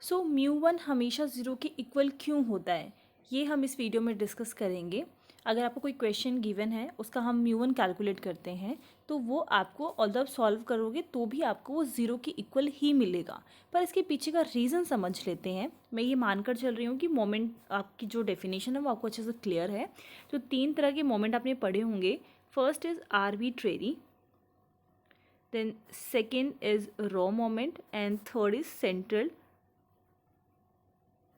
So mu one हमेशा zero के equal क्यों होता है, ये हम इस वीडियो में डिस्कस करेंगे। अगर आपको कोई क्वेश्चन गिवन है, उसका हम म्यू वन कैलकुलेट करते हैं, तो वो आपको ऑल्दो सॉल्व करोगे तो भी आपको वो ज़ीरो के इक्वल ही मिलेगा। पर इसके पीछे का रीज़न समझ लेते हैं। मैं ये मानकर चल रही हूँ कि मोमेंट आपकी जो डेफिनेशन है वो आपको अच्छे से क्लियर है। तो 3 तरह के मोमेंट आपने पढ़े होंगे। First is arbitrary, then second is raw moment and third is central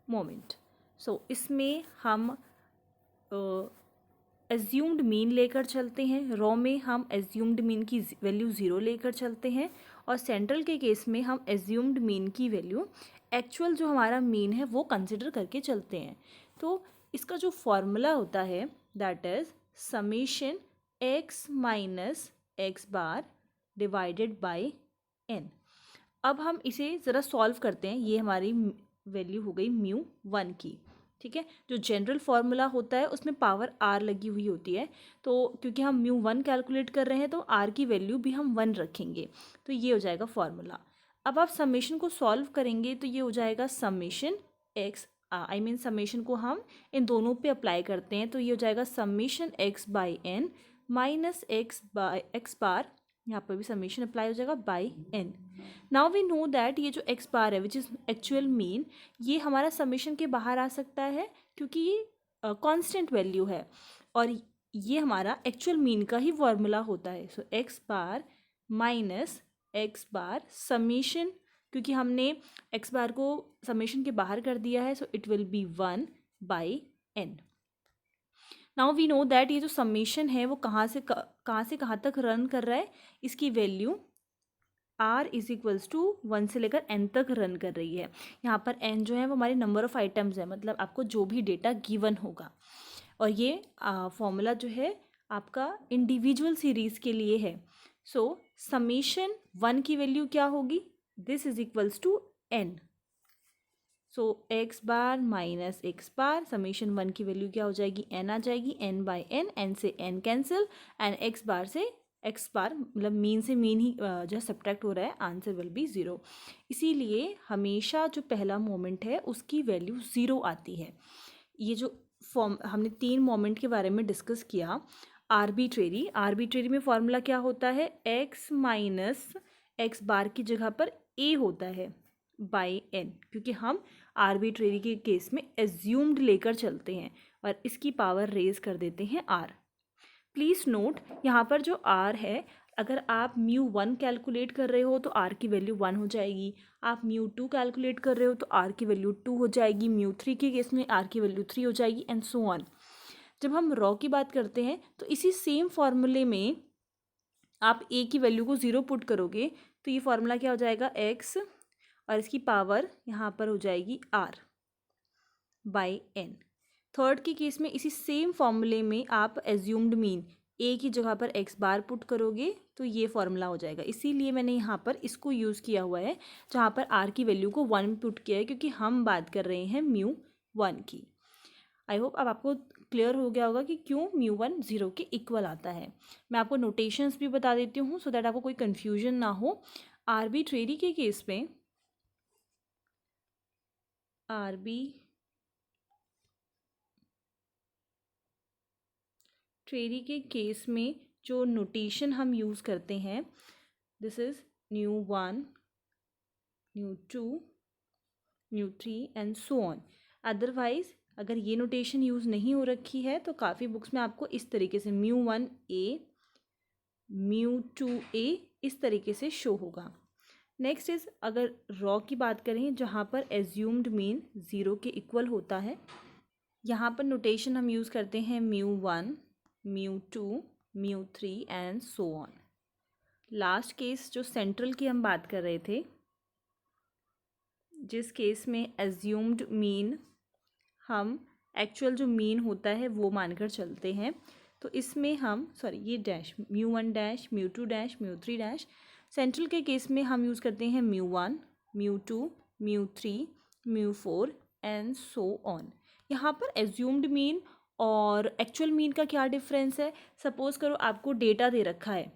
moment. So इसमें हम एज्यूम्ड मीन लेकर चलते हैं, रॉ में हम एज्यूम्ड मीन की वैल्यू ज़ीरो लेकर चलते हैं, और सेंट्रल के केस में हम एज्यूम्ड मीन की वैल्यू एक्चुअल जो हमारा मीन है वो कंसिडर करके चलते हैं। तो इसका जो फॉर्मूला होता है that is summation x minus x bar divided by n. अब हम इसे ज़रा सॉल्व करते हैं। ये हमारी वैल्यू हो गई म्यू वन की, ठीक है। जो जनरल फार्मूला होता है उसमें पावर आर लगी हुई होती है, तो क्योंकि हम म्यू वन कैलकुलेट कर रहे हैं तो आर की वैल्यू भी हम वन रखेंगे, तो ये हो जाएगा फार्मूला। अब आप समेशन को सॉल्व करेंगे तो ये हो जाएगा summation x, I mean summation को हम इन दोनों पे अप्लाई करते हैं, तो ये हो जाएगा summation x by n minus x bar, यहाँ पर भी समेशन अप्लाई हो जाएगा by n. Now we know that ये जो एक्स बार है विच इज़ एक्चुअल मीन, ये हमारा समेशन के बाहर आ सकता है क्योंकि ये कांस्टेंट वैल्यू है, और ये हमारा एक्चुअल मीन का ही फॉर्मूला होता है। सो x bar minus x bar summation, क्योंकि हमने एक्स बार को समेशन के बाहर कर दिया है, so it will be one by n. Now we know that ये जो समेशन है वो कहाँ से कहाँ तक रन कर रहा है, इसकी value r is equals to one से लेकर एन तक रन कर रही है। यहाँ पर एन जो है वो हमारे नंबर ऑफ़ आइटम्स है, मतलब आपको जो भी डेटा गिवन होगा, और ये फॉर्मूला जो है आपका इंडिविजुअल सीरीज़ के लिए है। सो समेशन वन की वैल्यू क्या होगी, this is equals to n. So x bar minus x bar, summation one की वैल्यू क्या हो जाएगी, एन आ जाएगी, एन बाई एन, एन से n cancel, and x bar से एक्स बार मतलब मीन से मीन ही जो है सब्ट्रैक्ट हो रहा है, आंसर विल बी ज़ीरो। इसीलिए हमेशा जो पहला मोमेंट है उसकी वैल्यू ज़ीरो आती है। ये जो फॉर्म हमने 3 मोमेंट के बारे में डिस्कस किया। आर्बिट्रेरी में फॉर्मूला क्या होता है, एक्स माइनस एक्स बार की जगह पर ए होता है बाई एन, क्योंकि हम आर्बिट्रेरी के केस में एज्यूम्ड लेकर चलते हैं और इसकी पावर रेज कर देते हैं आर। प्लीज़ नोट यहाँ पर जो आर है, अगर आप म्यू वन कैलकुलेट कर रहे हो तो आर की वैल्यू वन हो जाएगी, आप म्यू टू कैलकुलेट कर रहे हो तो आर की वैल्यू टू हो जाएगी, म्यू थ्री के केस में आर की वैल्यू थ्री हो जाएगी, एंड सो ऑन। जब हम रॉ की बात करते हैं तो इसी सेम फॉर्मूले में आप ए की वैल्यू को ज़ीरो पुट करोगे तो ये फॉर्मूला क्या हो जाएगा, एक्स और इसकी पावर यहाँ पर हो जाएगी आर बाई एन। थर्ड के केस में इसी सेम फॉर्मूले में आप एज्यूम्ड मीन ए की जगह पर एक्स बार पुट करोगे तो ये फॉर्मूला हो जाएगा। इसीलिए मैंने यहाँ पर इसको यूज़ किया हुआ है जहाँ पर आर की वैल्यू को वन पुट किया है, क्योंकि हम बात कर रहे हैं म्यू वन की। आई होप अब आपको क्लियर हो गया होगा कि क्यों म्यू वन ज़ीरो के इक्वल आता है। मैं आपको नोटेशंस भी बता देती हूँ सो दैट आपको कोई कन्फ्यूजन ना हो। आर्बिट्रेरी के केस में ट्रेरी के केस में जो नोटेशन हम यूज़ करते हैं, this is nu one, nu two, nu three and so on. Otherwise अगर ये नोटेशन यूज़ नहीं हो रखी है तो काफ़ी बुक्स में आपको इस तरीके से म्यू वन ए, म्यू टू ए इस तरीके से शो होगा। नेक्स्ट इज़ अगर रॉ की बात करें जहाँ पर एज्यूम्ड मीन ज़ीरो के इक्वल होता है, यहाँ पर नोटेशन हम यूज़ करते हैं mu one, mu two, mu three and so on. Last case जो सेंट्रल की हम बात कर रहे थे, जिस केस में एज्यूम्ड मीन हम एक्चुअल जो मीन होता है वो मानकर चलते हैं, तो इसमें हम ये dash mu one dash, mu two dash, mu three dash. Central के केस में हम यूज़ करते हैं mu one, mu two, mu three, mu four and so on. यहाँ पर एज्यूम्ड मीन और एक्चुअल मीन का क्या डिफरेंस है, सपोज़ करो आपको डेटा दे रखा है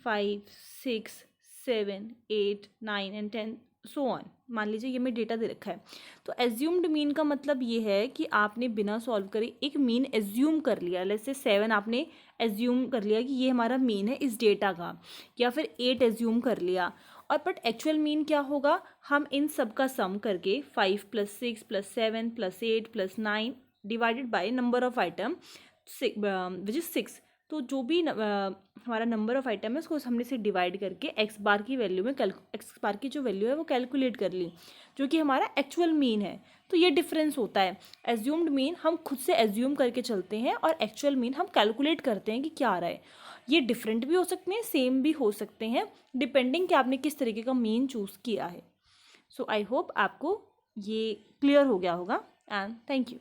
5, 6, 7, 8, 9 एंड 10 सो ऑन। मान लीजिए ये मैं डेटा दे रखा है, तो एज्यूम्ड मीन का मतलब ये है कि आपने बिना सॉल्व करे एक मीन एज्यूम कर लिया। लेट्स से 7 आपने एज्यूम कर लिया कि ये हमारा मीन है इस डेटा का, या फिर 8 एज्यूम कर लिया। और बट एक्चुअल मीन क्या होगा, हम इन सब का सम करके 5 + 6 + 7 + 8 + 9 divided by number of item which is 6। तो जो भी हमारा नंबर ऑफ आइटम है उसको हमने से डिवाइड करके एक्स बार की वैल्यू में एक्स बार की जो वैल्यू है वो कैलकुलेट कर ली, जो कि हमारा एक्चुअल मीन है। तो ये डिफरेंस होता है। एज्यूम्ड मीन हम खुद से एज्यूम करके चलते हैं और एक्चुअल मीन हम कैलकुलेट करते हैं कि क्या आ रहा है। ये डिफरेंट भी हो सकते हैं, सेम भी हो सकते हैं, डिपेंडिंग कि आपने किस तरीके का मीन चूज़ किया है। सो आई होप आपको ये क्लियर हो गया होगा एंड थैंक यू।